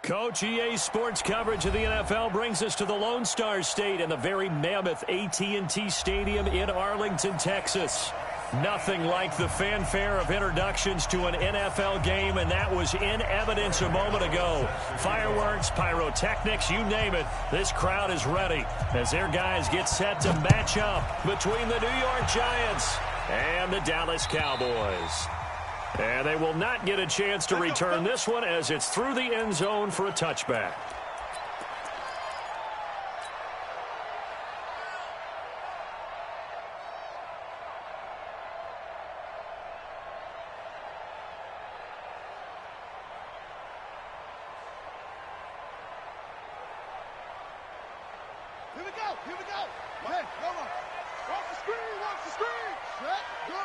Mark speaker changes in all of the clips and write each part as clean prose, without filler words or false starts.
Speaker 1: Coach, EA Sports coverage of the NFL brings us to the Lone Star State and the very mammoth AT&T Stadium in Arlington, Texas. Nothing like the fanfare of introductions to an NFL game, and that was in evidence a moment ago. Fireworks, pyrotechnics, you name it, this crowd is ready as their guys get set to match up between the New York Giants and the Dallas Cowboys. And they will not get a chance to return this one as it's through the end zone for a touchback.
Speaker 2: Here we go, here we go. Go ahead, go on. Watch the screen, watch the screen. Set, go.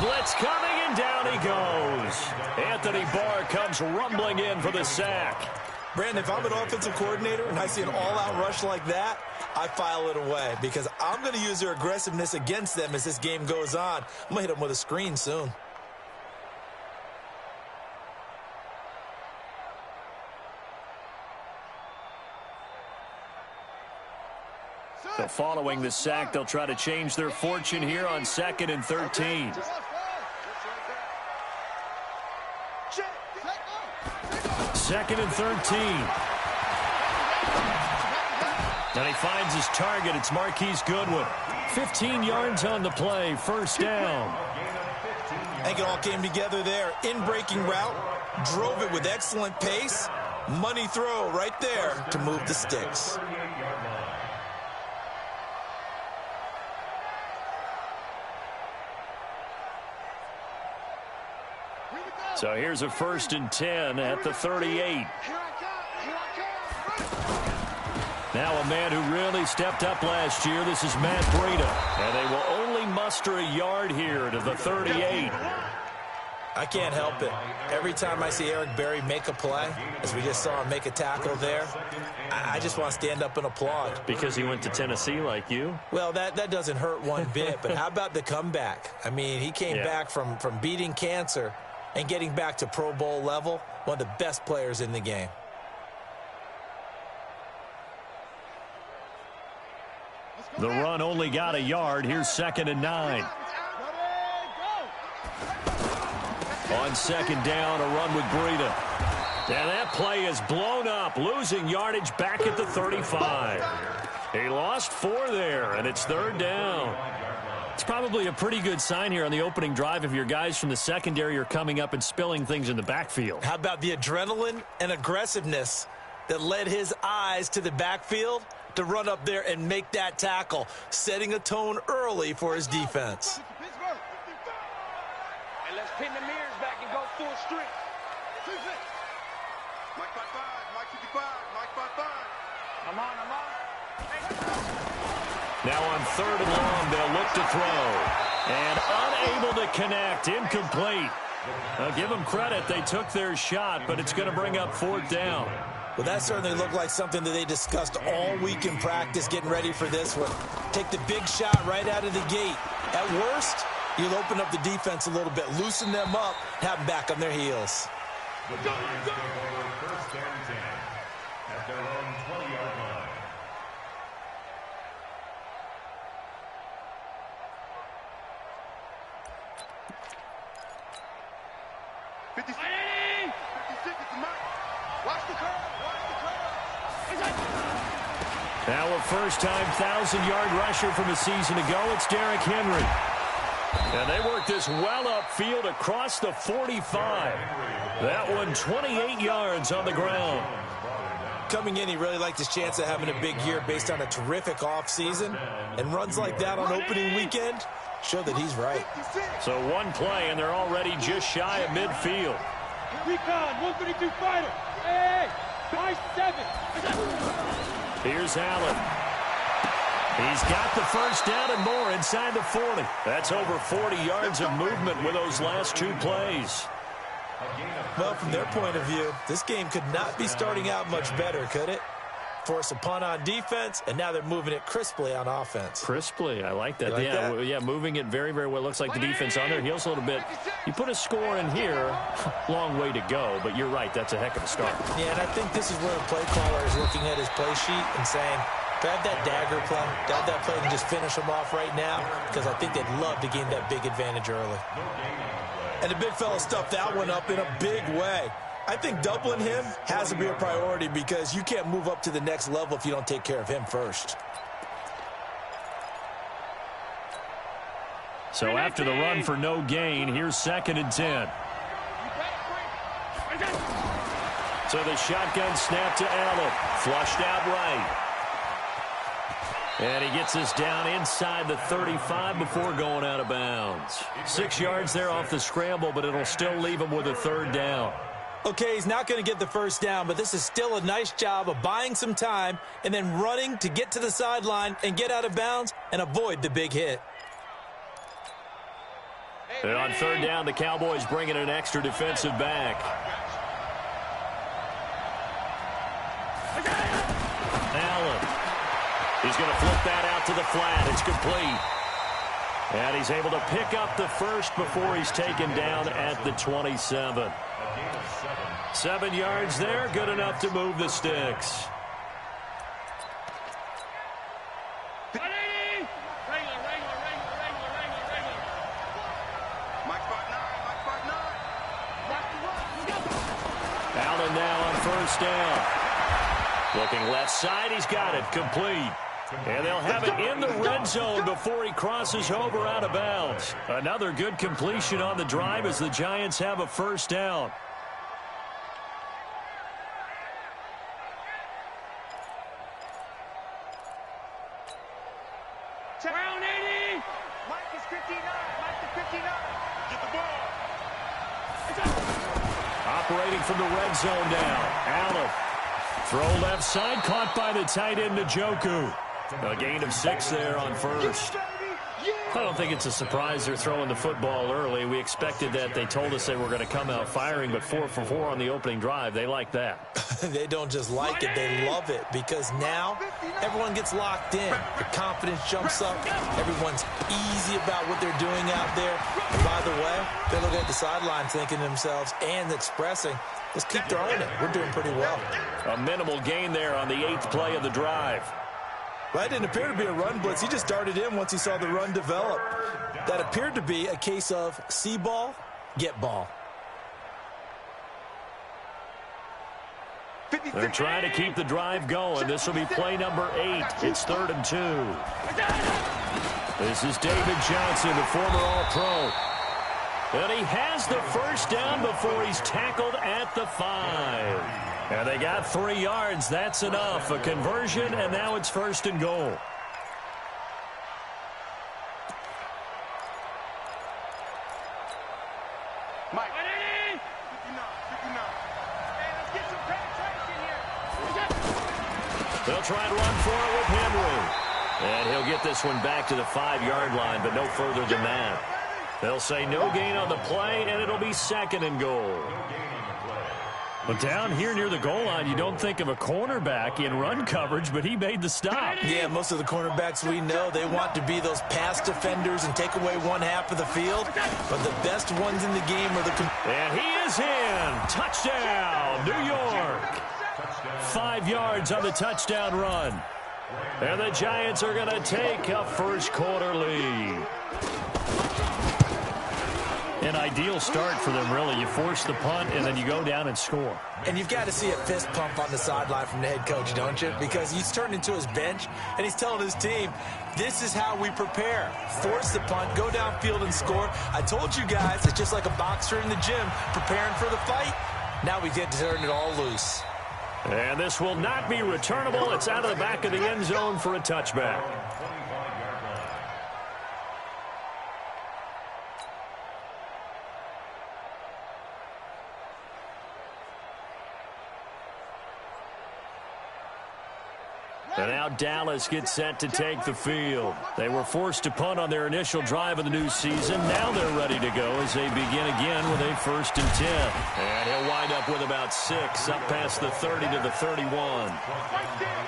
Speaker 1: Blitz coming, and down he goes. Anthony Barr comes rumbling in for the sack.
Speaker 3: Brandon, if I'm an offensive coordinator and I see an all-out rush like that, I file it away because I'm going to use their aggressiveness against them as this game goes on. I'm going to hit them with a screen soon.
Speaker 1: So following the sack, they'll try to change their fortune here on 2nd and 13. Second and 13. And he finds his target. It's Marquise Goodwin. 15 yards on the play. First down.
Speaker 3: I think it all came together there. In-breaking route. Drove it with excellent pace. Money throw right there to move the sticks.
Speaker 1: So here's a 1st and 10 at the 38. Now a man who really stepped up last year. This is Matt Breida. And they will only muster a yard here to the 38.
Speaker 3: I can't help it. Every time I see Eric Berry make a play, as we just saw him make a tackle there, I just want to stand up and applaud.
Speaker 1: Because he went to Tennessee like you?
Speaker 3: Well, that doesn't hurt one bit. But how about the comeback? I mean, he came back from beating cancer and getting back to Pro Bowl level, one of the best players in the game.
Speaker 1: The run only got a yard. Here's 2nd and 9. On 2nd down, a run with Breida. And that play is blown up, losing yardage back at the 35. He lost 4 there, and it's 3rd down. It's probably a pretty good sign here on the opening drive if your guys from the secondary are coming up and spilling things in the backfield.
Speaker 3: How about the adrenaline and aggressiveness that led his eyes to the backfield to run up there and make that tackle, setting a tone early for his defense.
Speaker 4: And let's pin the mirrors back and go full strength.
Speaker 2: Mike 55, Mike 55, Mike 55.
Speaker 4: I'm on.
Speaker 1: Now on 3rd and long, they'll look to throw. And unable to connect, incomplete. Now give them credit, they took their shot, but it's going to bring up 4th down.
Speaker 3: Well, that certainly looked like something that they discussed all week in practice, getting ready for this one. Take the big shot right out of the gate. At worst, you'll open up the defense a little bit, loosen them up, have them back on their heels.
Speaker 5: First and 10 at their own 20-yard line.
Speaker 1: Now a first-time 1,000-yard rusher from a season ago, it's Derrick Henry. And they work this well upfield across the 45. That one 28 yards on the ground.
Speaker 3: Coming in, he really liked his chance of having a big year based on a terrific offseason. And runs like that on opening weekend show that he's right.
Speaker 1: So one play, and they're already just shy of midfield.
Speaker 4: Recon, 132 fighter. Hey, 5-7.
Speaker 1: Here's Allen. He's got the first down and more inside the 40. That's over 40 yards of movement with those last 2 plays.
Speaker 3: Well, from their point of view, this game could not be starting out much better, could it? Force a punt on defense, and now they're moving it crisply on offense.
Speaker 1: Crisply, I like that.
Speaker 3: You like
Speaker 1: yeah,
Speaker 3: that?
Speaker 1: yeah, moving it very, very well. Looks like the defense on their heels a little bit. You put a score in here, long way to go, but you're right, that's a heck of a start.
Speaker 3: Yeah, and I think this is where the play caller is looking at his play sheet and saying, grab that dagger play, grab that play and just finish them off right now, because I think they'd love to gain that big advantage early. And the big fella stuffed that one up in a big way. I think doubling him has to be a priority because you can't move up to the next level if you don't take care of him first.
Speaker 1: So after the run for no gain, here's 2nd and 10. So the shotgun snap to Allen. Flushed out right. And he gets us down inside the 35 before going out of bounds. 6 yards there off the scramble, but it'll still leave him with a 3rd down.
Speaker 3: Okay, he's not going to get the 1st down, but this is still a nice job of buying some time and then running to get to the sideline and get out of bounds and avoid the big hit.
Speaker 1: And on 3rd down, the Cowboys bring in an extra defensive back. Allen. He's going to flip that out to the flat. It's complete. And he's able to pick up the 1st before he's taken down at the 27. 7 yards there, good enough to move the sticks. Allen now on 1st down. Looking left side, he's got it, complete. And they'll have it in the red zone before he crosses over out of bounds. Another good completion on the drive as the Giants have a 1st down.
Speaker 4: Round 80. Mike is 59. Mike is 59. Get the ball.
Speaker 1: Operating from the red zone now. Allen. Throw left side, caught by the tight end Njoku. A gain of 6 there on 1st. I don't think it's a surprise they're throwing the football early. We expected that. They told us they were going to come out firing, but 4 for 4 on the opening drive. They like that.
Speaker 3: They don't just like it, they love it, because now everyone gets locked in. The confidence jumps up. Everyone's easy about what they're doing out there. And by the way, they're looking at the sideline thinking to themselves and expressing, let's keep throwing it. We're doing pretty well.
Speaker 1: A minimal gain there on the 8th play of the drive.
Speaker 3: Well, that didn't appear to be a run blitz. He just darted in once he saw the run develop. That appeared to be a case of see ball, get ball.
Speaker 1: They're trying to keep the drive going. This will be play number 8. It's 3rd and 2. This is David Johnson, the former All-Pro. And he has the 1st down before he's tackled at the 5. And they got 3 yards. That's enough. A conversion, and now it's 1st and goal.
Speaker 4: Mike. 59. 59. Hey, let's get some penetration here.
Speaker 1: They'll try and run for it with Henry. And he'll get this one back to the 5-yard line, but no further than that. They'll say no gain on the play, and it'll be 2nd and goal. But down here near the goal line, you don't think of a cornerback in run coverage, but he made the stop.
Speaker 3: Yeah, most of the cornerbacks we know, they want to be those pass defenders and take away one half of the field. But the best ones in the game are the...
Speaker 1: And he is in. Touchdown, New York. 5 yards on the touchdown run. And the Giants are going to take a 1st quarter lead. An ideal start for them, really. You force the punt, and then you go down and score.
Speaker 3: And you've got to see a fist pump on the sideline from the head coach, don't you? Because he's turned into his bench, and he's telling his team, this is how we prepare. Force the punt, go downfield and score. I told you guys, it's just like a boxer in the gym preparing for the fight. Now we get to turn it all loose.
Speaker 1: And this will not be returnable. It's out of the back of the end zone for a touchback. And now Dallas gets set to take the field. They were forced to punt on their initial drive of the new season. Now they're ready to go as they begin again with a 1st and 10. And he'll wind up with about 6, up past the 30 to the 31.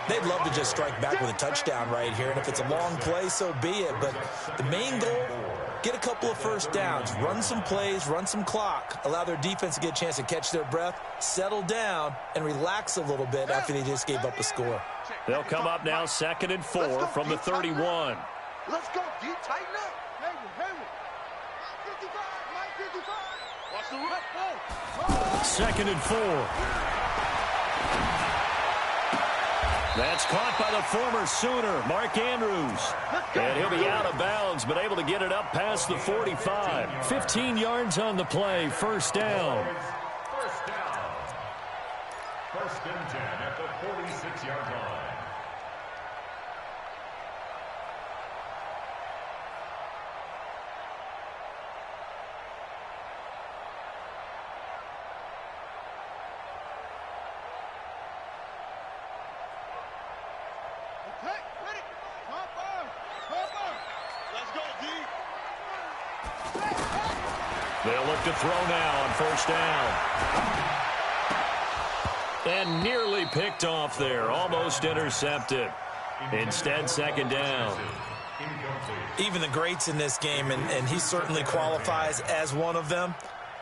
Speaker 3: They'd love to just strike back with a touchdown right here, and if it's a long play, so be it. But the main goal, get a couple of first downs, run some plays, run some clock, allow their defense to get a chance to catch their breath, settle down, and relax a little bit after they just gave up a score.
Speaker 1: They'll come up now 2nd and 4 from the 31.
Speaker 2: Let's go, D. Tighten up. Hayward. 55, Mike 55. Watch the run.
Speaker 1: 2nd and 4. That's caught by the former Sooner, Mark Andrews. And he'll be out of bounds, but able to get it up past the 45. 15 yards on the play, 1st down.
Speaker 5: First down. 1st and 10 at the 46-yard line.
Speaker 1: They'll look to throw now on 1st down. And nearly picked off there. Almost intercepted. Instead, 2nd down.
Speaker 3: Even the greats in this game, and he certainly qualifies as one of them,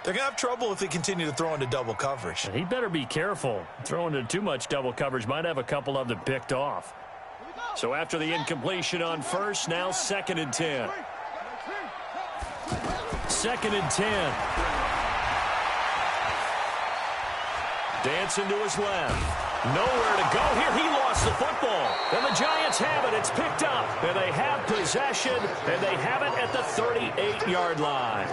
Speaker 3: they're going to have trouble if they continue to throw into double coverage.
Speaker 1: He better be careful. Throwing into too much double coverage might have a couple of them picked off. So after the incompletion on 1st, now 2nd and 10. 2nd and 10. Dancing to his left. Nowhere to go here. He lost the football. And the Giants have it. It's picked up. And they have possession. And they have it at the 38-yard line.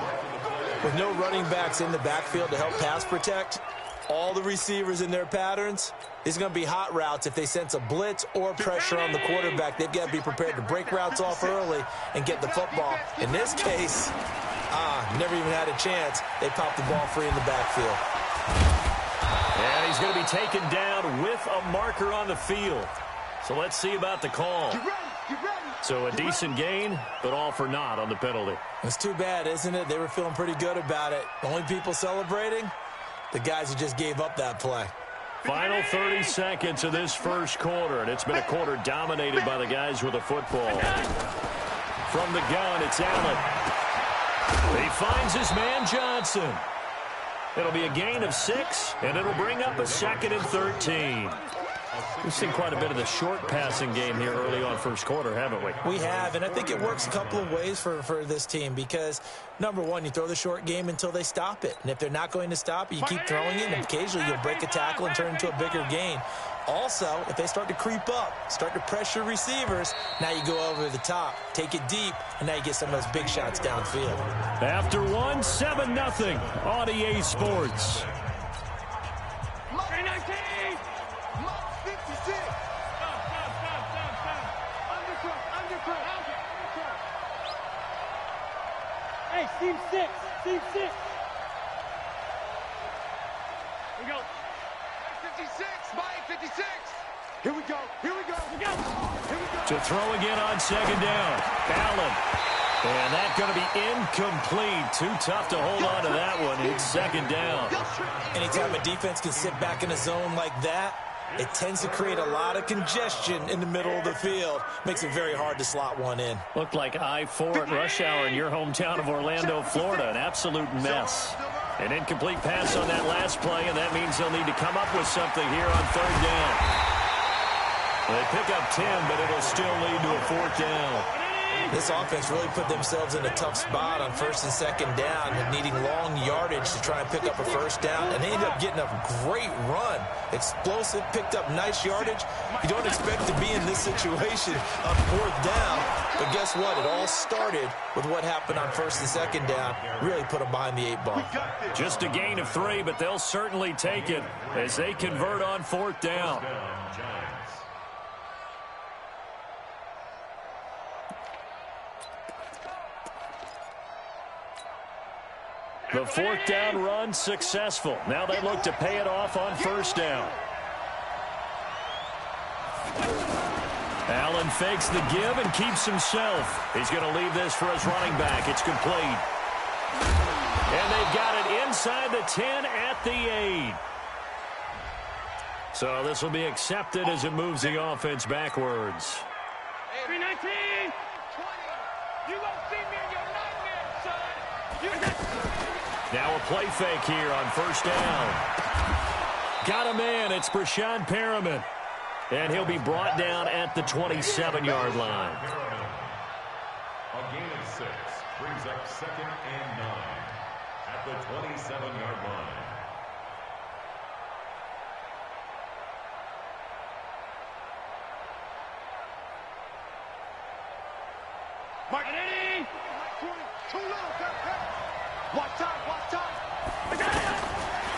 Speaker 3: With no running backs in the backfield to help pass protect, all the receivers in their patterns, these are going to be hot routes. If they sense a blitz or pressure on the quarterback, they've got to be prepared to break routes off early and get the football. In this case, never even had a chance. They popped the ball free in the backfield.
Speaker 1: And he's going to be taken down with a marker on the field. So let's see about the call. So a decent gain, but all for naught on the penalty.
Speaker 3: It's too bad, isn't it? They were feeling pretty good about it. The only people celebrating, the guys who just gave up that play.
Speaker 1: Final 30 seconds of this 1st quarter, and it's been a quarter dominated by the guys with the football. From the gun, it's Allen. He finds his man Johnson. It'll be a gain of 6, and it'll bring up a 2nd and 13. We've seen quite a bit of the short passing game here early on 1st quarter, haven't we?
Speaker 3: We have, and I think it works a couple of ways for this team because, number one, you throw the short game until they stop it. And if they're not going to stop it, you keep throwing it, and occasionally you'll break a tackle and turn into a bigger gain. Also, if they start to creep up, start to pressure receivers, now you go over the top, take it deep, and now you get some of those big shots downfield.
Speaker 1: After 1, 7-0 on EA Sports.
Speaker 4: Hey, team 6. Team 6. Here we go.
Speaker 2: 56, Mike 56. Here we go.
Speaker 1: To throw again on 2nd down. Allen. And that's going to be incomplete. Too tough to hold on to that one. It's 2nd down.
Speaker 3: Anytime a defense can sit back in a zone like that, it tends to create a lot of congestion in the middle of the field. Makes it very hard to slot one in.
Speaker 1: Looked like I-4 at rush hour in your hometown of Orlando, Florida. An absolute mess. An incomplete pass on that last play, and that means they'll need to come up with something here on 3rd down. They pick up 10, but it'll still lead to a 4th down.
Speaker 3: This offense really put themselves in a tough spot on 1st and 2nd down, needing long yardage to try and pick up a 1st down, and they ended up getting a great run. Explosive, picked up nice yardage. You don't expect to be in this situation on 4th down, but guess what? It all started with what happened on 1st and 2nd down. Really put them behind the 8 ball.
Speaker 1: Just a gain of 3, but they'll certainly take it as they convert on 4th down. The 4th down run successful. Now they look to pay it off on 1st down. Allen fakes the give and keeps himself. He's going to leave this for his running back. It's complete. And they've got it inside the 10 at the 8. So this will be accepted as it moves the offense backwards.
Speaker 4: 319. 20. You won't see me in your nightmare, son.
Speaker 1: Now a play fake here on first down. Got a man. It's Brashad Perriman. And he'll be brought down at the 27-yard line.
Speaker 5: A gain of 6 brings up 2nd and 9 at the 27-yard line.
Speaker 4: Mark Eddie.
Speaker 2: Too low. Watch time.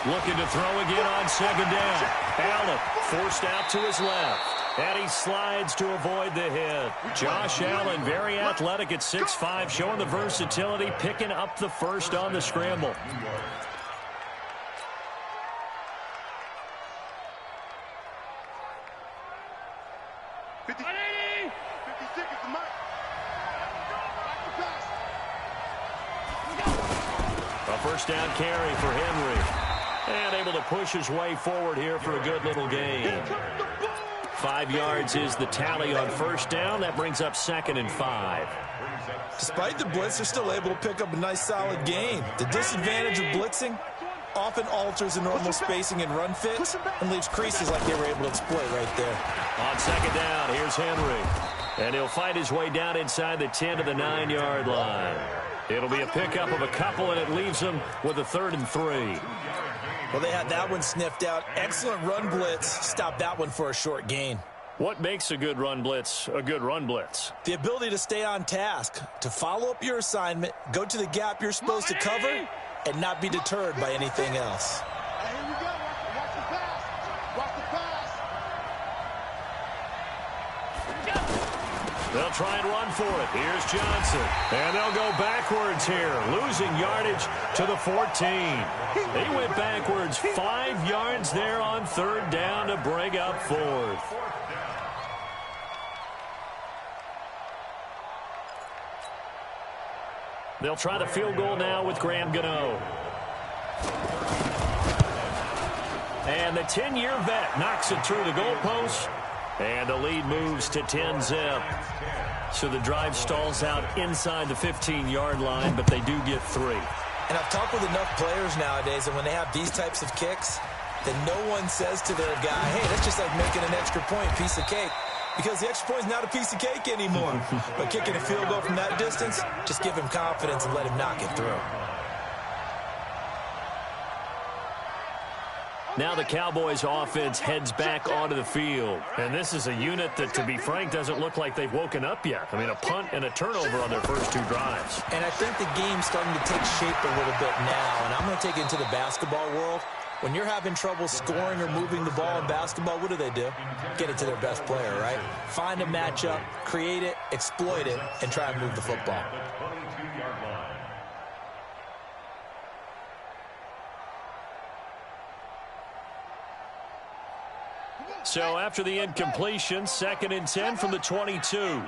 Speaker 1: Looking to throw again on second down. Allen forced out to his left. And he slides to avoid the hit. Josh Allen, very athletic at 6'5", showing the versatility, picking up the first on the scramble. A first down carry for Henry. And able to push his way forward here for a good little gain. 5 yards is the tally on first down. That brings up 2nd and 5.
Speaker 3: Despite the blitz, they're still able to pick up a nice, solid gain. The disadvantage of blitzing often alters the normal spacing and run fits and leaves creases like they were able to exploit right there.
Speaker 1: On second down, here's Henry. And he'll fight his way down inside the 10 to the 9-yard line. It'll be a pickup of a couple, and it leaves them with a 3rd and 3.
Speaker 3: Well, they had that one sniffed out. Excellent run blitz. Stopped that one for a short gain.
Speaker 1: What makes a good run blitz a good run blitz?
Speaker 3: The ability to stay on task, to follow up your assignment, go to the gap you're supposed to cover, and not be deterred by anything else.
Speaker 2: Hey, here we go. Watch the pass. Watch the pass.
Speaker 1: They'll try and run for it. Here's Johnson. And they'll go backwards here, losing yardage to the 14. They went backwards 5 yards there on 3rd down to bring up 4th. They'll try the field goal now with Graham Gano. And the 10-year vet knocks it through the goalpost. And the lead moves to 10-zip. So the drive stalls out inside the 15-yard line, but they do get 3.
Speaker 3: And I've talked with enough players nowadays, and when they have these types of kicks, then no one says to their guy, hey, that's just like making an extra point, piece of cake. Because the extra point is not a piece of cake anymore. But kicking a field goal from that distance, just give him confidence and let him knock it through.
Speaker 1: Now the Cowboys offense heads back onto the field. And this is a unit that, to be frank, doesn't look like they've woken up yet. I mean, a punt and a turnover on their first 2 drives.
Speaker 3: And I think the game's starting to take shape a little bit now. And I'm going to take it into the basketball world. When you're having trouble scoring or moving the ball in basketball, what do? Get it to their best player, right? Find a matchup, create it, exploit it, and try and move the football.
Speaker 1: So after the incompletion, 2nd and 10 from the 22.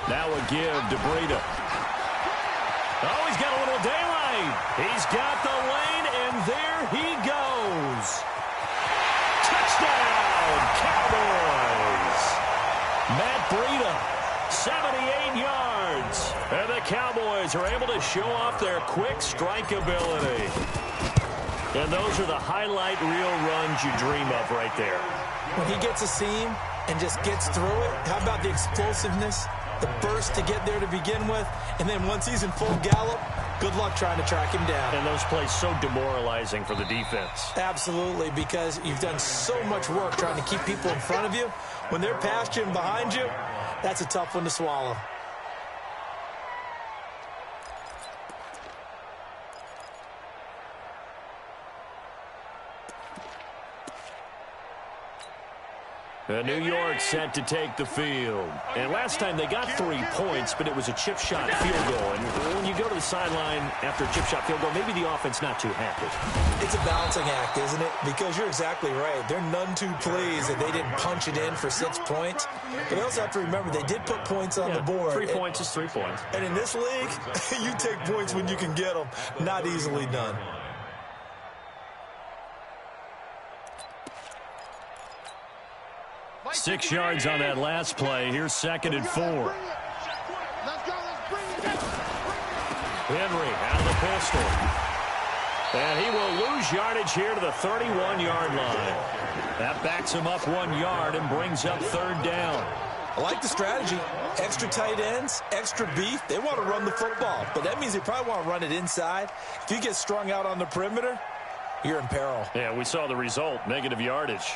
Speaker 1: Now a give to Breida. Oh, he's got a little daylight. He's got the lane, and there he goes. Touchdown, Cowboys. Matt Breida, 78 yards. And the Cowboys are able to show off their quick strike ability. And those are the highlight reel runs you dream of right there.
Speaker 3: When he gets a seam and just gets through it, how about the explosiveness, the burst to get there to begin with, and then once he's in full gallop, good luck trying to track him down.
Speaker 1: And those plays so demoralizing for the defense.
Speaker 3: Absolutely, because you've done so much work trying to keep people in front of you. When they're past you and behind you, that's a tough one to swallow.
Speaker 1: New York set to take the field. And last time they got 3 points, but it was a chip shot field goal. And when you go to the sideline after a chip shot field goal, maybe the offense not too happy.
Speaker 3: It's a balancing act, isn't it? Because you're exactly right. They're none too pleased that they didn't punch it in for 6 points. But they also have to remember they did put points on the board.
Speaker 1: 3 points is 3 points.
Speaker 3: And in this league, you take points when you can get them. Not easily done.
Speaker 1: Six yards on that last play. Here's 2nd and 4. Henry out of the pistol. And he will lose yardage here to the 31-yard line. That backs him up 1 yard and brings up 3rd down.
Speaker 3: I like the strategy. Extra tight ends, extra beef. They want to run the football, but that means they probably want to run it inside. If you get strung out on the perimeter, you're in peril.
Speaker 1: Yeah, we saw the result, negative yardage.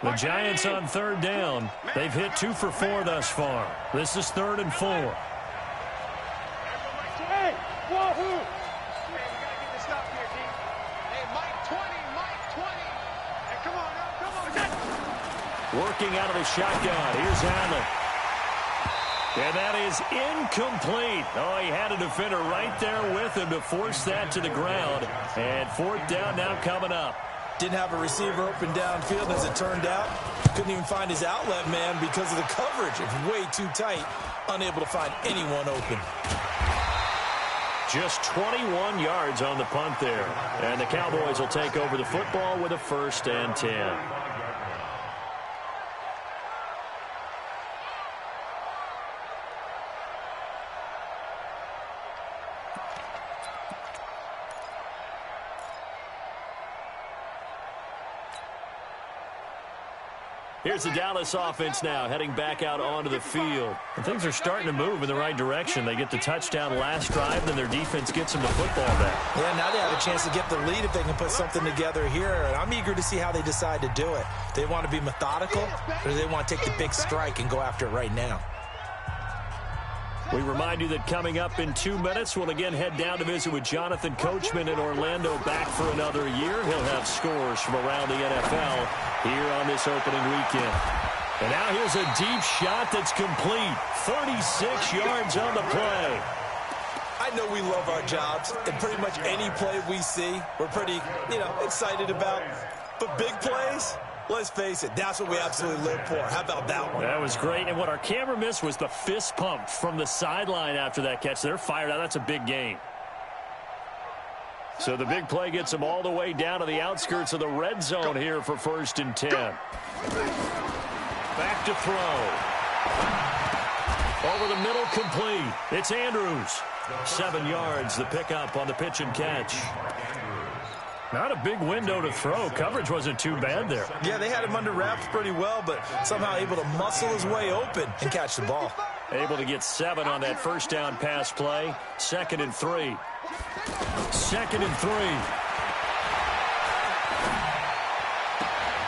Speaker 1: The Giants on 3rd down. They've hit 2 for 4 thus far. This is 3rd and 4.
Speaker 4: Hey, wahoo! Hey, we got to get this stop here, D. Hey, Mike 20, Mike 20. Hey, come on now, come on.
Speaker 1: Working out of the shotgun. Here's Allen. And that is incomplete. Oh, he had a defender right there with him to force that to the ground. And 4th down now coming up.
Speaker 3: Didn't have a receiver open downfield, as it turned out. Couldn't even find his outlet man because of the coverage. It's way too tight. Unable to find anyone open.
Speaker 1: Just 21 yards on the punt there. And the Cowboys will take over the football with a 1st and 10. Here's the Dallas offense now, heading back out onto the field. And things are starting to move in the right direction. They get the touchdown last drive, then their defense gets them the football back.
Speaker 3: Yeah, now they have a chance to get the lead if they can put something together here. And I'm eager to see how they decide to do it. They want to be methodical, or do they want to take the big strike and go after it right now?
Speaker 1: We remind you that coming up in 2 minutes, we'll again head down to visit with Jonathan Coachman in Orlando, back for another year. He'll have scores from around the NFL here on this opening weekend. And now here's a deep shot that's complete. 36 yards on the play.
Speaker 3: I know we love our jobs, and pretty much any play we see, we're pretty, excited about. But big plays, let's face it, that's what we absolutely live for. How about that one?
Speaker 1: That was great. And what our camera missed was the fist pump from the sideline after that catch. They're fired out. That's a big game. So the big play gets them all the way down to the outskirts of the red zone here for 1st and 10. Back to throw. Over the middle, complete. It's Andrews. 7 yards, the pickup on the pitch and catch. Not a big window to throw. Coverage wasn't too bad there.
Speaker 3: Yeah, they had him under wraps pretty well, but somehow able to muscle his way open and catch the ball.
Speaker 1: Able to get 7 on that 1st down pass play. 2nd and 3. 2nd and 3.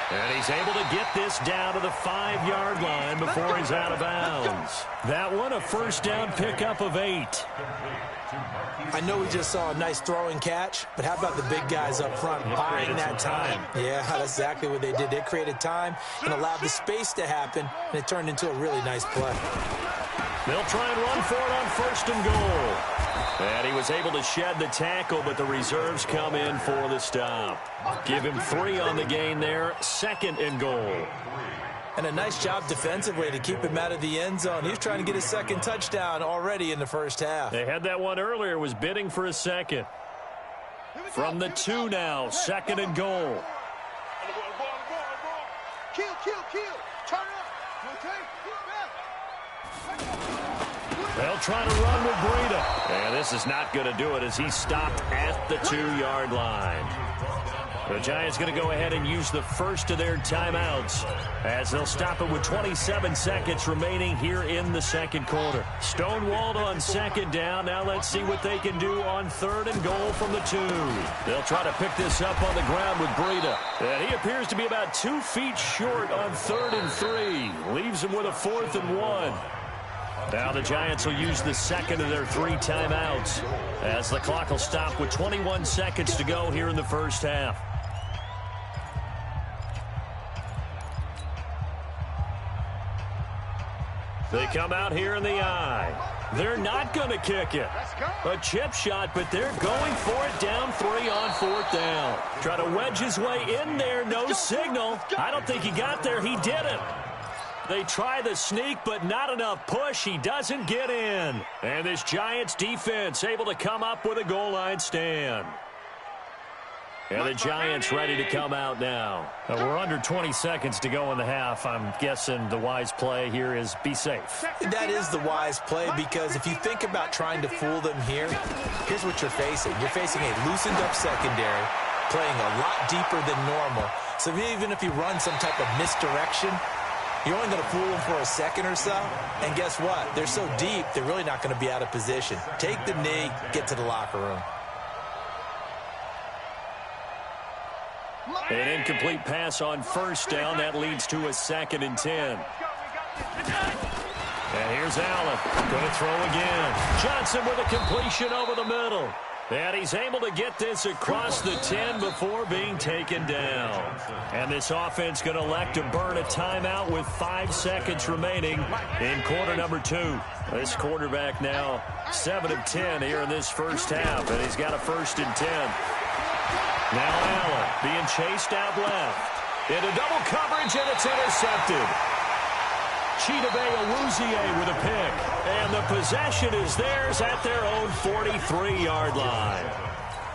Speaker 1: And he's able to get this down to the 5-yard line before he's out of bounds. That one, a 1st down pickup of 8.
Speaker 3: I know we just saw a nice throwing catch, but how about the big guys up front buying that time? Yeah, that's exactly what they did. They created time and allowed the space to happen, and it turned into a really nice play.
Speaker 1: They'll try and run for it on 1st and goal. And he was able to shed the tackle, but the reserves come in for the stop. Give him 3 on the gain there. 2nd and goal.
Speaker 3: And a nice job defensively to keep him out of the end zone. He was trying to get his 2nd touchdown already in the 1st half.
Speaker 1: They had that one earlier, was bidding for a 2nd. From the 2 now, 2nd and goal.
Speaker 2: Kill. Turn up. Okay?
Speaker 1: They'll try to run with Breida. And this is not going to do it as he's stopped at the 2-yard line. The Giants going to go ahead and use the first of their timeouts as they'll stop it with 27 seconds remaining here in the 2nd quarter. Stonewalled on 2nd down. Now let's see what they can do on 3rd and goal from the 2. They'll try to pick this up on the ground with Breida. And he appears to be about 2 feet short on 3rd and 3. Leaves him with a 4th and 1. Now the Giants will use the second of their 3 timeouts as the clock will stop with 21 seconds to go here in the first half. They come out here in the eye. They're not going to kick it. A chip shot, but they're going for it down 3 on 4th down. Try to wedge his way in there. No signal. I don't think he got there. He didn't. They try the sneak, but not enough push. He doesn't get in. And this Giants defense able to come up with a goal line stand. And the Giants ready to come out now. We're under 20 seconds to go in the half. I'm guessing the wise play here is be safe.
Speaker 3: That is the wise play, because if you think about trying to fool them here, here's what you're facing. You're facing a loosened up secondary, playing a lot deeper than normal. So even if you run some type of misdirection, you're only going to fool them for a second or so. And guess what? They're so deep, they're really not going to be out of position. Take the knee, get to the locker room.
Speaker 1: An incomplete pass on first down. That leads to a 2nd and 10. And here's Allen. Going to throw again. Johnson with a completion over the middle. And he's able to get this across the 10 before being taken down. And this offense going to elect to burn a timeout with 5 seconds remaining in quarter number 2. This quarterback now 7 of 10 here in this first half. And he's got a 1st and 10. Now Allen being chased out left. Into double coverage, and it's intercepted. Chidobe Awuzie with a pick. And the possession is theirs at their own 43-yard line.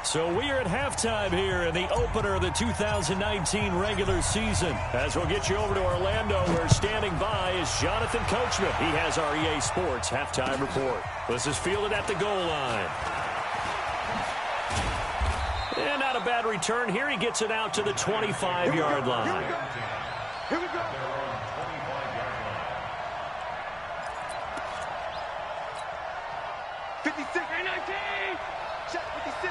Speaker 1: So we are at halftime here in the opener of the 2019 regular season. As we'll get you over to Orlando, where standing by is Jonathan Coachman. He has our EA Sports halftime report. This is fielded at the goal line. And not a bad return here. He gets it out to the 25-yard line.
Speaker 2: Here we go. 56, 19. Shot 56. Here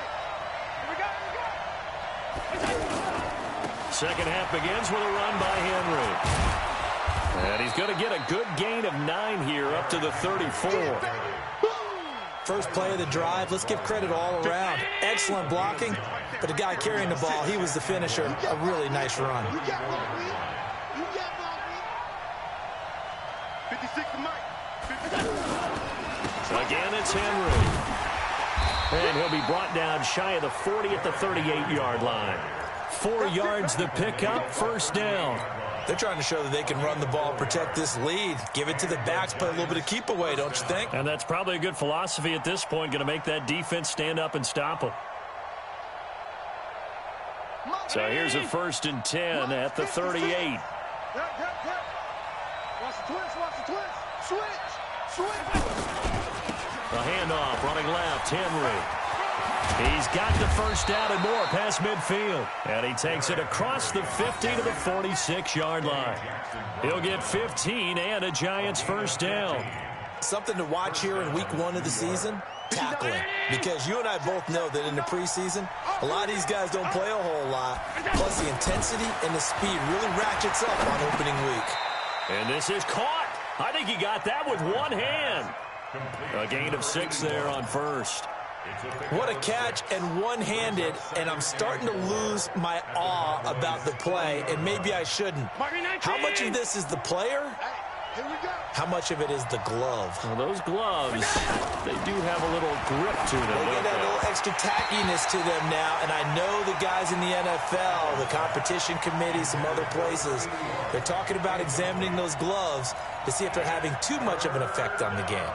Speaker 2: we go.
Speaker 1: Second half begins with a run by Henry. And he's going to get a good gain of 9 here up to the 34.
Speaker 3: First play of the drive, let's give credit all around. Excellent blocking, but the guy carrying the ball, he was the finisher. A really nice run.
Speaker 2: You got ball, man. You got ball, man. 56 to Mike. 56.
Speaker 1: Again, it's Henry. And he'll be brought down shy of the 40 at the 38-yard line. 4 yards the pickup, first down.
Speaker 3: They're trying to show that they can run the ball, protect this lead, give it to the backs, play a little bit of keep away, don't you think?
Speaker 1: And that's probably a good philosophy at this point, going to make that defense stand up and stop them. So here's a 1st and 10 at the 38.
Speaker 2: Watch the twist, watch the twist. Switch.
Speaker 1: A handoff, running left, Henry. He's got the first down and more past midfield. And he takes it across the 50 to the 46-yard line. He'll get 15 and a Giants first down.
Speaker 3: Something to watch here in week 1 of the season, tackling. Because you and I both know that in the preseason, a lot of these guys don't play a whole lot. Plus the intensity and the speed really ratchets up on opening week.
Speaker 1: And this is caught. I think he got that with one hand. A gain of 6 there on first.
Speaker 3: What a catch, and one-handed, and I'm starting to lose my awe about the play, and maybe I shouldn't. How much of this is the player?
Speaker 2: Here we go.
Speaker 3: How much of it is the glove?
Speaker 1: Well, those gloves, they do have a little grip to them.
Speaker 3: They get that little extra tackiness to them now, and I know the guys in the NFL, the competition committee, some other places, they're talking about examining those gloves to see if they're having too much of an effect on the game.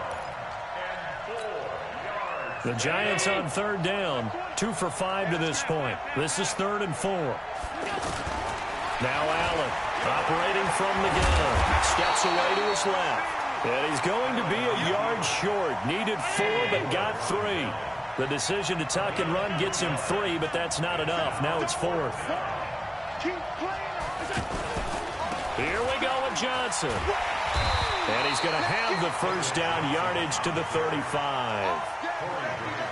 Speaker 1: The Giants on 3rd down, 2 for 5 to this point. This is 3rd and 4. Now Allen, operating from the gun, steps away to his left. And he's going to be a yard short. Needed 4, but got 3. The decision to tuck and run gets him 3, but that's not enough. Now it's 4th. Here we go with Johnson. And he's going to have the first down yardage to the 35.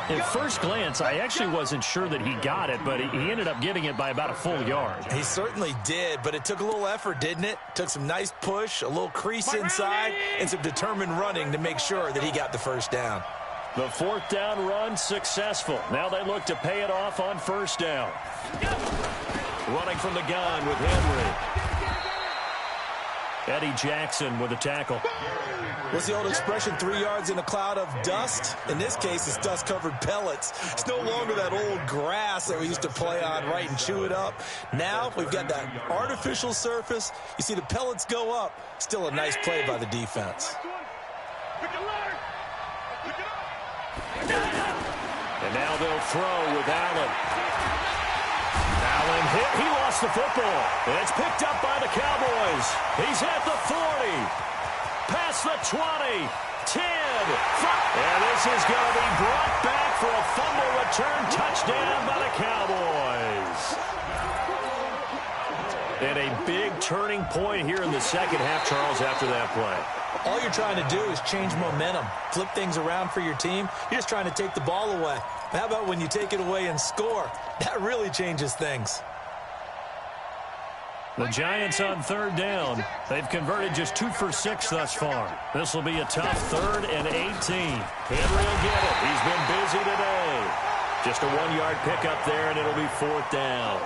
Speaker 1: At first glance, I actually wasn't sure that he got it, but he ended up getting it by about a full yard.
Speaker 3: He certainly did, but it took a little effort, didn't it? Took some nice push, a little crease inside, and some determined running to make sure that he got the first down.
Speaker 1: The fourth down run successful. Now they look to pay it off on first down. Running from the gun with Henry. Eddie Jackson with a tackle.
Speaker 3: What's the old expression, 3 yards in a cloud of dust? In this case, it's dust-covered pellets. It's no longer that old grass that we used to play on, right, and chew it up. Now we've got that artificial surface. You see the pellets go up. Still a nice play by the defense.
Speaker 1: And now they'll throw with Allen. Allen hit. He lost the football. And it's picked up by the Cowboys. He's at the 40. Past the 20. 10. And this is going to be brought back for a fumble return touchdown by the Cowboys. And a big turning point here in the second half, Charles, after that play.
Speaker 3: All you're trying to do is change momentum, flip things around for your team. You're just trying to take the ball away. How about when you take it away and score? That really changes things.
Speaker 1: The Giants on third down. They've converted just 2 for 6 thus far. This will be a tough 3rd and 18. Henry will get it. He's been busy today. Just a 1-yard pickup there, and it'll be 4th down.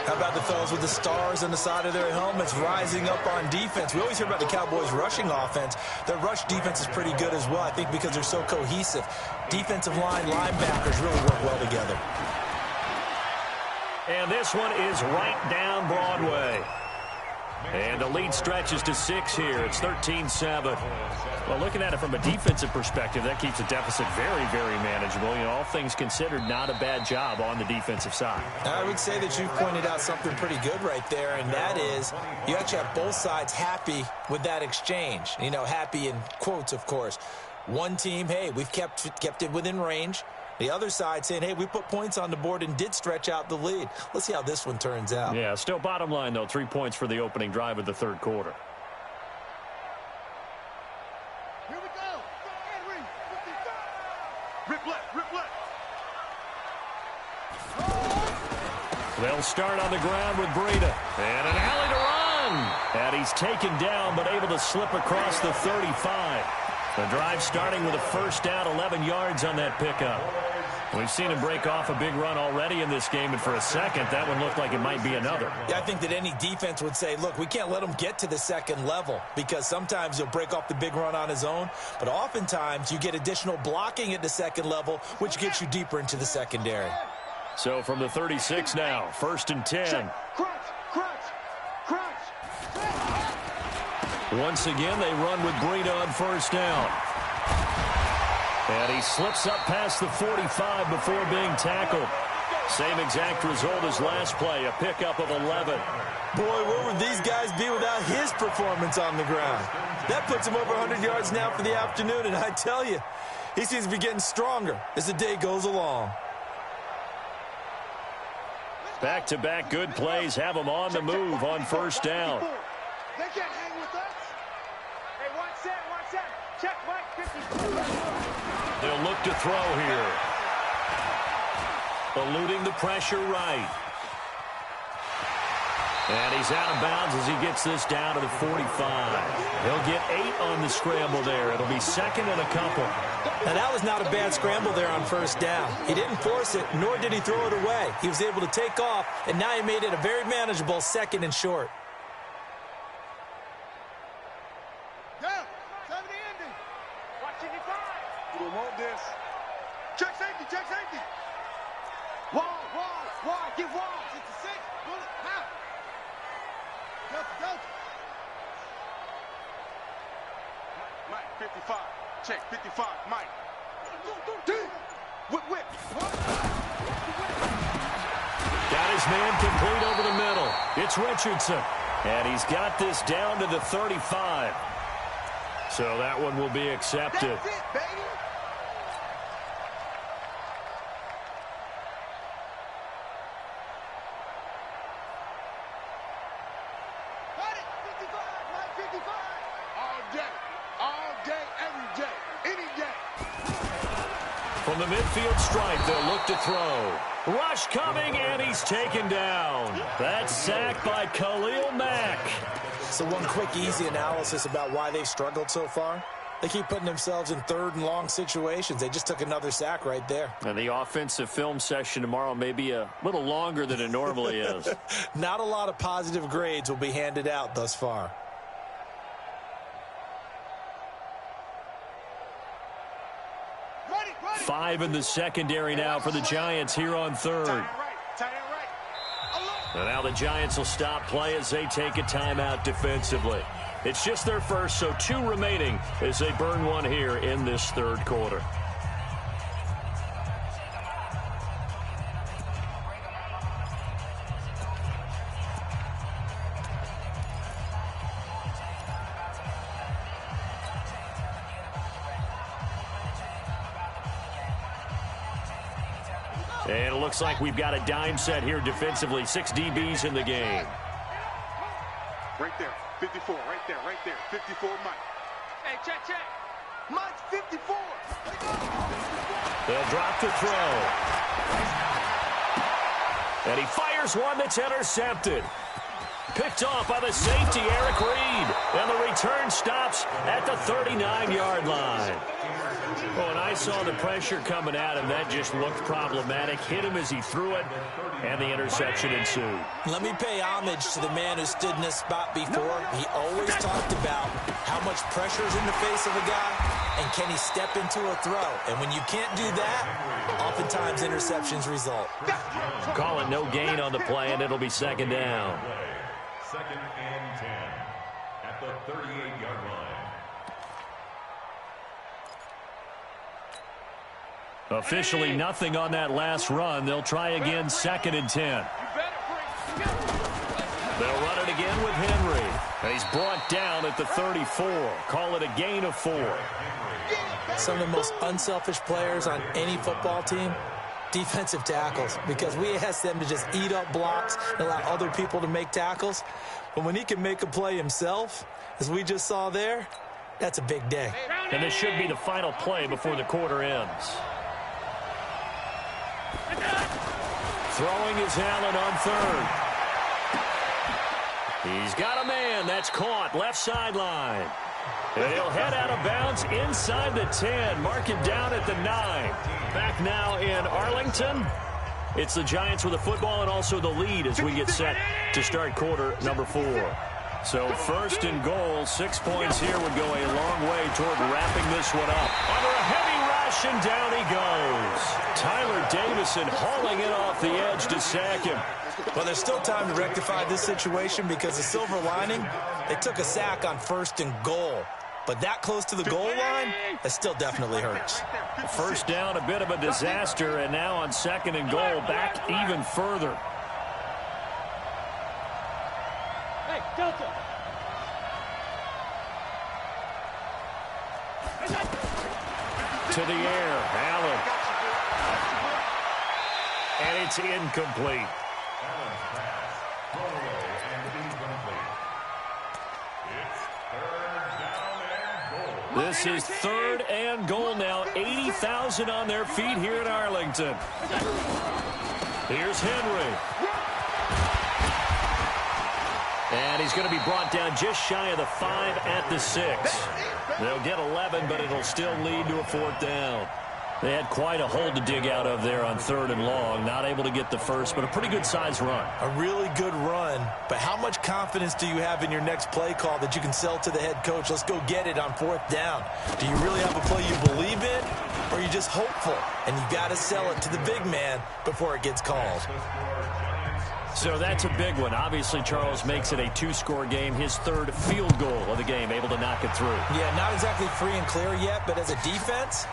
Speaker 3: How about the fellas with the stars on the side of their helmets rising up on defense? We always hear about the Cowboys' rushing offense. Their rush defense is pretty good as well, I think, because they're so cohesive. Defensive line, linebackers really work well together.
Speaker 1: And this one is right down Broadway. And the lead stretches to 6 here. It's 13-7. Well, looking at it from a defensive perspective, that keeps the deficit very, very manageable. You know, all things considered, not a bad job on the defensive side.
Speaker 3: I would say that you've pointed out something pretty good right there, and that is you actually have both sides happy with that exchange. You know, happy in quotes, of course. One team, hey, we've kept it within range. The other side saying, hey, we put points on the board and did stretch out the lead. Let's see how this one turns out.
Speaker 1: Yeah, still bottom line, though, 3 points for the opening drive of the third quarter.
Speaker 2: Here we go. Henry, 55. Rip left.
Speaker 1: They'll start on the ground with Breida. And an alley to run. And he's taken down, but able to slip across the 35. The drive starting with a first down, 11 yards on that pickup. We've seen him break off a big run already in this game, and for a second, that one looked like it might be another.
Speaker 3: Yeah, I think that any defense would say, look, we can't let him get to the second level because sometimes he'll break off the big run on his own, but oftentimes you get additional blocking at the second level, which gets you deeper into the secondary.
Speaker 1: So from the 36 now, 1st and 10.
Speaker 2: Crunch.
Speaker 1: Once again, they run with Breida on first down. And he slips up past the 45 before being tackled. Same exact result as last play, a pickup of 11.
Speaker 3: Boy, where would these guys be without his performance on the ground? That puts him over 100 yards now for the afternoon, and I tell you, he seems to be getting stronger as the day goes along.
Speaker 1: Back-to-back good plays have him on the move on first down.
Speaker 2: They can't hang with us. Hey, watch that. Check Mike 50.
Speaker 1: They'll look to throw here. Eluding the pressure right. And he's out of bounds as he gets this down to the 45. He'll get 8 on the scramble there. It'll be 2nd and a couple.
Speaker 3: Now, that was not a bad scramble there on first down. He didn't force it, nor did he throw it away. He was able to take off, and now he made it a very manageable 2nd and short.
Speaker 2: Down. 70 ending. Watch it, you don't want this. Check safety. Wall. Get wall. 66. Bullet. Now. Delta. Mike, 55. Check, 55. Mike. Whip.
Speaker 1: Got his man complete over the middle. It's Richardson. And he's got this down to the 35. So that one will be accepted.
Speaker 2: That's it, baby. Got it. 55. Mike, 55. All day, every day, any day.
Speaker 1: From the midfield stripe, they'll look to throw. Rush coming, and he's taken down. That's sacked by Khalil Mack.
Speaker 3: So one quick, easy analysis about why they've struggled so far. They keep putting themselves in third and long situations. They just took another sack right there.
Speaker 1: And the offensive film session tomorrow may be a little longer than it normally is.
Speaker 3: Not a lot of positive grades will be handed out thus far.
Speaker 1: Five in the secondary now for the Giants here on third. And now the Giants will stop play as they take a timeout defensively. It's just their first, so 2 remaining as they burn one here in this third quarter. And it looks like we've got a dime set here defensively. 6 DBs in the game.
Speaker 2: Right there, 54, right there, 54, Mike. Hey, check. Mike's 54.
Speaker 1: They'll drop the throw. And he fires one that's intercepted. Picked off by the safety, Eric Reed. And the return stops at the 39-yard line. Oh, and I saw the pressure coming at him. That just looked problematic. Hit him as he threw it, and the interception ensued.
Speaker 3: Let me pay homage to the man who stood in this spot before. He always talked about how much pressure is in the face of a guy, and can he step into a throw. And when you can't do that, oftentimes interceptions result.
Speaker 1: Call it no gain on the play, and it'll be second down.
Speaker 5: Second and 10 at the 38-yard line.
Speaker 1: Officially nothing on that last run. They'll try again, second and 10. They'll run it again with Henry. And he's brought down at the 34. Call it a gain of 4.
Speaker 3: Some of the most unselfish players on any football team, defensive tackles, because we ask them to just eat up blocks and allow other people to make tackles. But when he can make a play himself, as we just saw there, that's a big day.
Speaker 1: And this should be the final play before the quarter ends. Throwing is Allen on third. He's got a man. That's caught. Left sideline. And he'll head out of bounds inside the 10. Mark him down at the 9. Back now in Arlington. It's the Giants with the football and also the lead as we get set to start quarter number 4. So first and goal, 6 points here would go a long way toward wrapping this one up. Under a heavy rush, and down he goes. Tyler Davison hauling it off the edge to sack him.
Speaker 3: Well, there's still time to rectify this situation because the silver lining, they took a sack on first and goal. But that close to the goal line, that still definitely hurts.
Speaker 1: First down, a bit of a disaster, and now on second and goal, back even further.
Speaker 4: Hey, Delta.
Speaker 1: To the air, Allen. And it's incomplete.
Speaker 5: Allen's pass, thrown away and incomplete. It's third down and goal.
Speaker 1: This is third and goal now. 80,000 on their feet here in Arlington. Here's Henry. And he's going to be brought down just shy of the 5 at the 6. They'll get 11, but it'll still lead to a fourth down. They had quite a hole to dig out of there on third and long. Not able to get the first, but a pretty good-sized run.
Speaker 3: A really good run, but how much confidence do you have in your next play call that you can sell to the head coach? Let's go get it on fourth down. Do you really have a play you believe in, or are you just hopeful? And you got to sell it to the big man before it gets called.
Speaker 1: So that's a big one. Obviously, Charles makes it a 2-score game. His third field goal of the game, able to knock it through.
Speaker 3: Yeah, not exactly free and clear yet, but as a defense,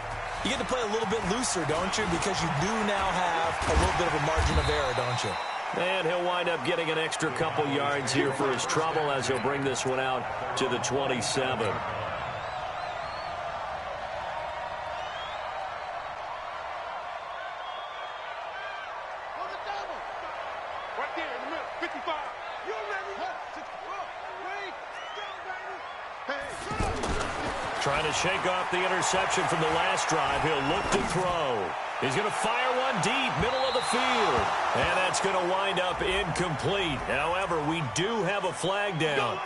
Speaker 3: you get to play a little bit looser, don't you? Because you do now have a little bit of a margin of error, don't you?
Speaker 1: And he'll wind up getting an extra couple yards here for his trouble as he'll bring this one out to the 27. Trying to shake off the interception from the last drive. He'll look to throw. He's going to fire one deep, middle of the field. And that's going to wind up incomplete. However, we do have a flag down.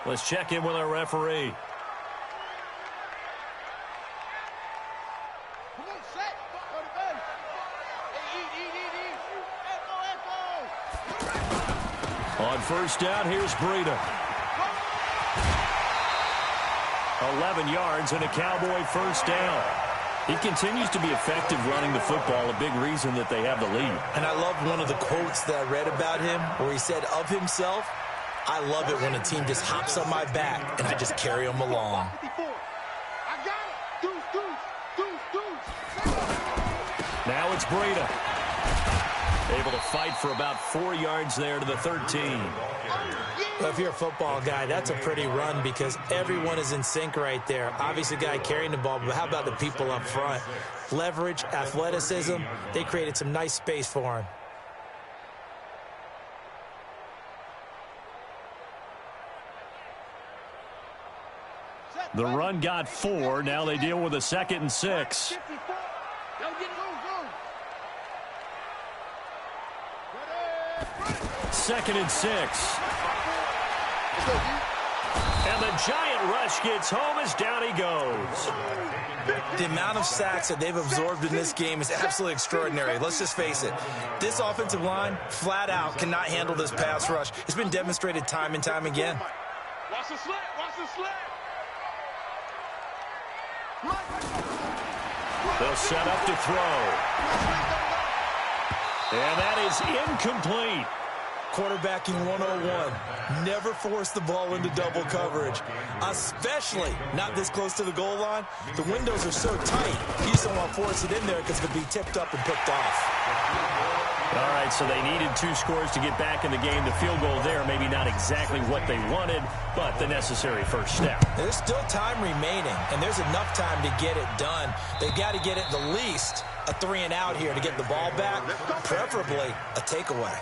Speaker 1: Let's check in with our referee. On first down, here's Breida. 11 yards and a Cowboy first down. He continues to be effective running the football, a big reason that they have the lead.
Speaker 3: And I love one of the quotes that I read about him where he said of himself, I love it when a team just hops on my back and I just carry them along.
Speaker 1: Now it's Breida. Able to fight for about 4 yards there to the 13.
Speaker 3: Well, if you're a football guy, that's a pretty run because everyone is in sync right there. Obviously, the guy carrying the ball, but how about the people up front? Leverage, athleticism, they created some nice space for him.
Speaker 1: The run got 4. Now they deal with a 2nd and 6. Second and 6. And the giant rush gets home as down he goes.
Speaker 3: The amount of sacks that they've absorbed in this game is absolutely extraordinary. Let's just face it. This offensive line, flat out, cannot handle this pass rush. It's been demonstrated time and time again.
Speaker 4: Watch the slant. Watch the slant.
Speaker 1: They'll set up to throw. And that is incomplete.
Speaker 3: Quarterbacking 101. Never force the ball into double coverage, especially not this close to the goal line. The windows are so tight, you just don't want to force it in there because it could be tipped up and picked off.
Speaker 1: All right, so they needed 2 scores to get back in the game. The field goal there, maybe not exactly what they wanted, but the necessary first step.
Speaker 3: There's still time remaining, and there's enough time to get it done. They've got to get it the least a 3-and-out here to get the ball back, preferably a takeaway.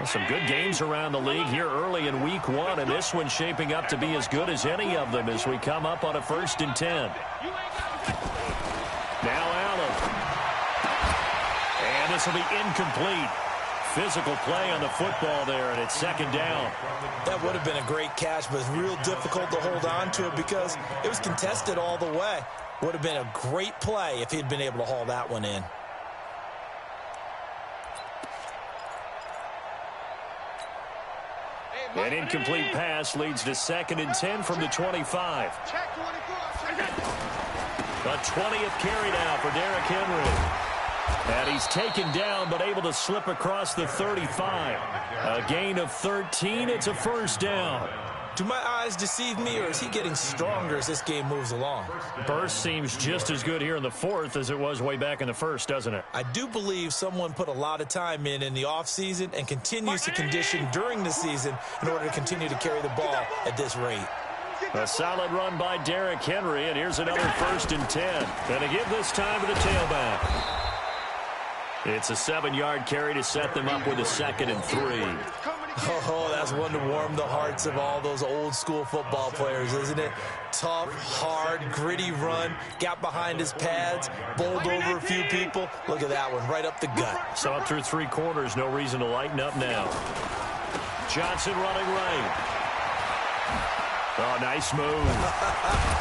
Speaker 1: Some good games around the league here early in week 1, and this one's shaping up to be as good as any of them as we come up on a 1st and 10. Now Allen. And this will be incomplete. Physical play on the football there, and it's 2nd down.
Speaker 3: That would have been a great catch, but it's real difficult to hold on to it because it was contested all the way. Would have been a great play if he'd been able to haul that one in.
Speaker 1: An incomplete pass leads to 2nd and 10 from the 25. A 20th carry now for Derrick Henry. And he's taken down but able to slip across the 35. A gain of 13. It's a first down.
Speaker 3: Do my eyes deceive me, or is he getting stronger as this game moves along?
Speaker 1: Burst seems just as good here in the 4th as it was way back in the 1st, doesn't it?
Speaker 3: I do believe someone put a lot of time in the offseason and continues to condition during the season in order to continue to carry the ball at this rate.
Speaker 1: A solid run by Derrick Henry, and here's another 1st and 10. Gonna give this time to the tailback. It's a 7-yard carry to set them up with a 2nd and 3.
Speaker 3: Oh, that's one to warm the hearts of all those old-school football players, isn't it? Tough, hard, gritty run, got behind his pads, bowled over a few people. Look at that one, right up the gut.
Speaker 1: So up through 3 quarters, no reason to lighten up now. Johnson running right. Oh, nice move.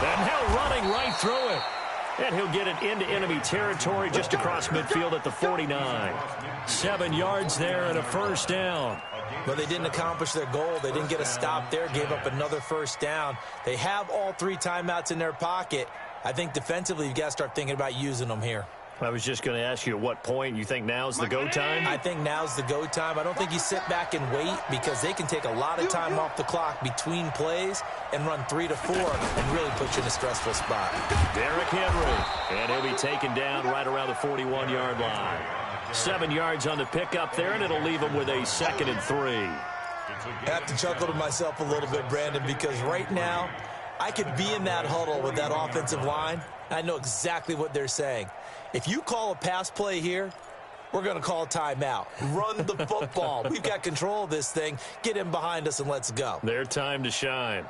Speaker 1: And Hill running right through it. And he'll get it into enemy territory just across midfield at the 49. 7 yards there and a first down.
Speaker 3: But they didn't accomplish their goal. They didn't get a stop there, gave up another first down. They have all 3 timeouts in their pocket. I think defensively you've got to start thinking about using them here.
Speaker 1: I was just going to ask you at what point you think now's the go time?
Speaker 3: I think now's the go time. I don't think you sit back and wait because they can take a lot of time off the clock between plays and run 3 to 4 and really put you in a stressful spot.
Speaker 1: Derrick Henry, and he'll be taken down right around the 41-yard line. 7 yards on the pickup there, and it'll leave him with a 2nd and 3.
Speaker 3: I have to chuckle to myself a little bit, Brandon, because right now I could be in that huddle with that offensive line. I know exactly what they're saying. If you call a pass play here, we're going to call a timeout. Run the football. We've got control of this thing. Get him behind us and let's go.
Speaker 1: Their time to shine.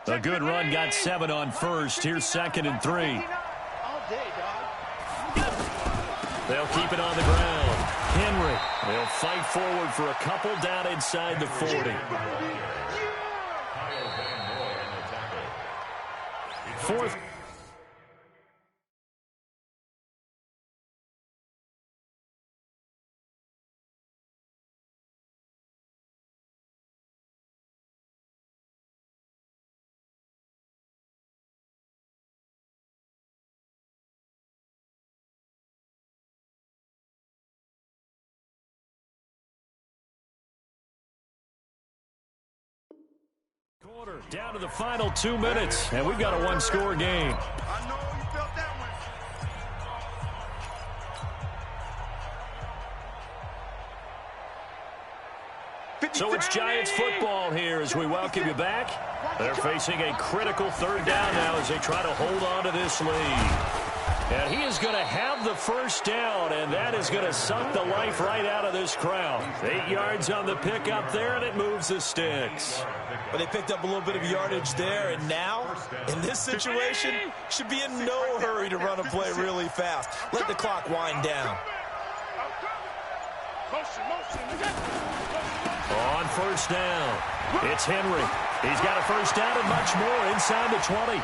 Speaker 1: A good run got 7 on first. Here's 2nd and 3.
Speaker 2: All day, dog.
Speaker 1: They'll keep it on the ground. Henry. They'll fight forward for a couple down inside the 40. Fourth. Quarter down to the final 2 minutes, and we've got a one-score game.
Speaker 2: I know you felt that one.
Speaker 1: So it's Giants football here as we welcome you back. They're facing a critical 3rd down now as they try to hold on to this lead. And he is going to have the first down, and that is going to suck the life right out of this crowd. 8 yards on the pickup there, and it moves the sticks.
Speaker 3: But they picked up a little bit of yardage there, and now, in this situation, should be in no hurry to run a play really fast. Let the clock wind down.
Speaker 1: On first down, it's Henry. He's got a first down and much more inside the 20.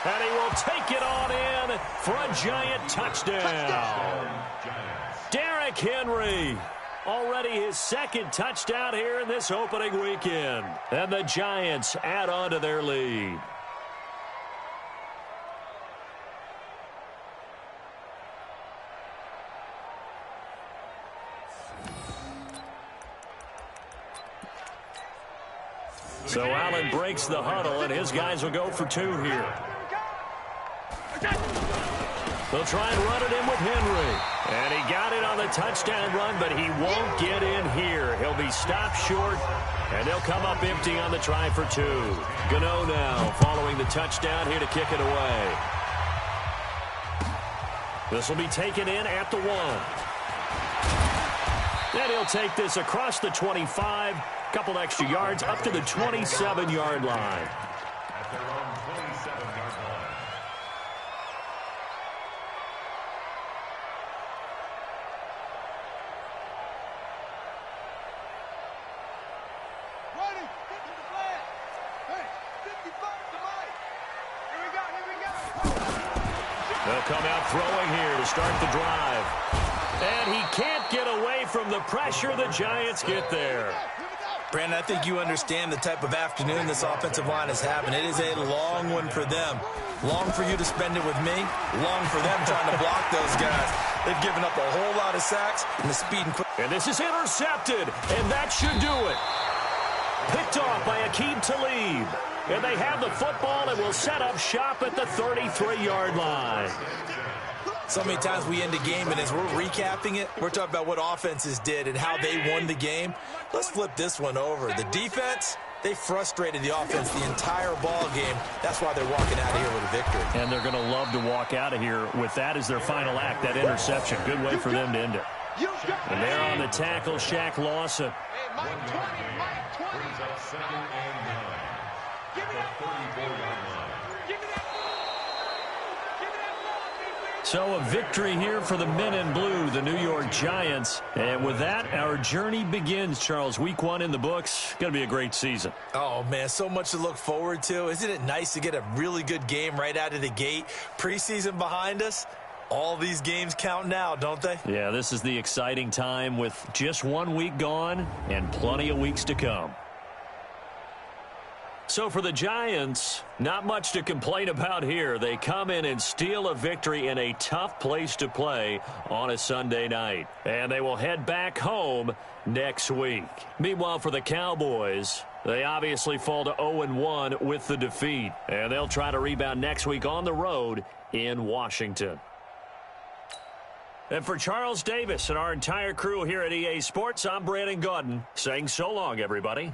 Speaker 1: And he will take it on in for a Giant touchdown. Derrick Henry, already his 2nd touchdown here in this opening weekend. And the Giants add on to their lead. So Allen breaks the huddle, and his guys will go for 2 here. They'll try and run it in with Henry. And he got it on the touchdown run, but he won't get in here. He'll be stopped short, and they'll come up empty on the try for 2. Gano now following the touchdown here to kick it away. This will be taken in at the 1. And he'll take this across the 25. Couple extra yards up to the 27-yard line.
Speaker 5: At their own 27-yard line.
Speaker 2: Ready. Get to the flag. Hey, 55 to Mike. Here we go.
Speaker 1: They'll come out throwing here to start the drive. And he can't get away from the pressure. The Giants get there.
Speaker 3: Brandon, I think you understand the type of afternoon this offensive line is having. It is a long one for them. Long for you to spend it with me. Long for them trying to block those guys. They've given up a whole lot of sacks, and the speed and quick.
Speaker 1: And this is intercepted, and that should do it. Picked off by Aqib Talib. And they have the football and will set up shop at the 33-yard line.
Speaker 3: So many times we end a game, and as we're recapping it, we're talking about what offenses did and how they won the game. Let's flip this one over. The defense, they frustrated the offense the entire ball game. That's why they're walking out of here with a victory.
Speaker 1: And they're going to love to walk out of here with that as their final act, that interception. Good way for them to end it. And there on the tackle, Shaq Lawson.
Speaker 4: Hey, Mike 20, Mike 20.
Speaker 5: Brings up 2nd and 9.
Speaker 4: Give me that ball.
Speaker 5: 34-yard line.
Speaker 4: Give me that ball. Give me that ball, defense.
Speaker 1: So a victory here for the men in blue, the New York Giants. And with that, our journey begins, Charles. Week 1 in the books. Going to be a great season.
Speaker 3: Oh, man, so much to look forward to. Isn't it nice to get a really good game right out of the gate? Preseason behind us. All these games count now, don't they?
Speaker 1: Yeah, this is the exciting time with just 1 week gone and plenty of weeks to come. So for the Giants, not much to complain about here. They come in and steal a victory in a tough place to play on a Sunday night. And they will head back home next week. Meanwhile, for the Cowboys, they obviously fall to 0-1 with the defeat. And they'll try to rebound next week on the road in Washington. And for Charles Davis and our entire crew here at EA Sports, I'm Brandon Gaudin saying so long, everybody.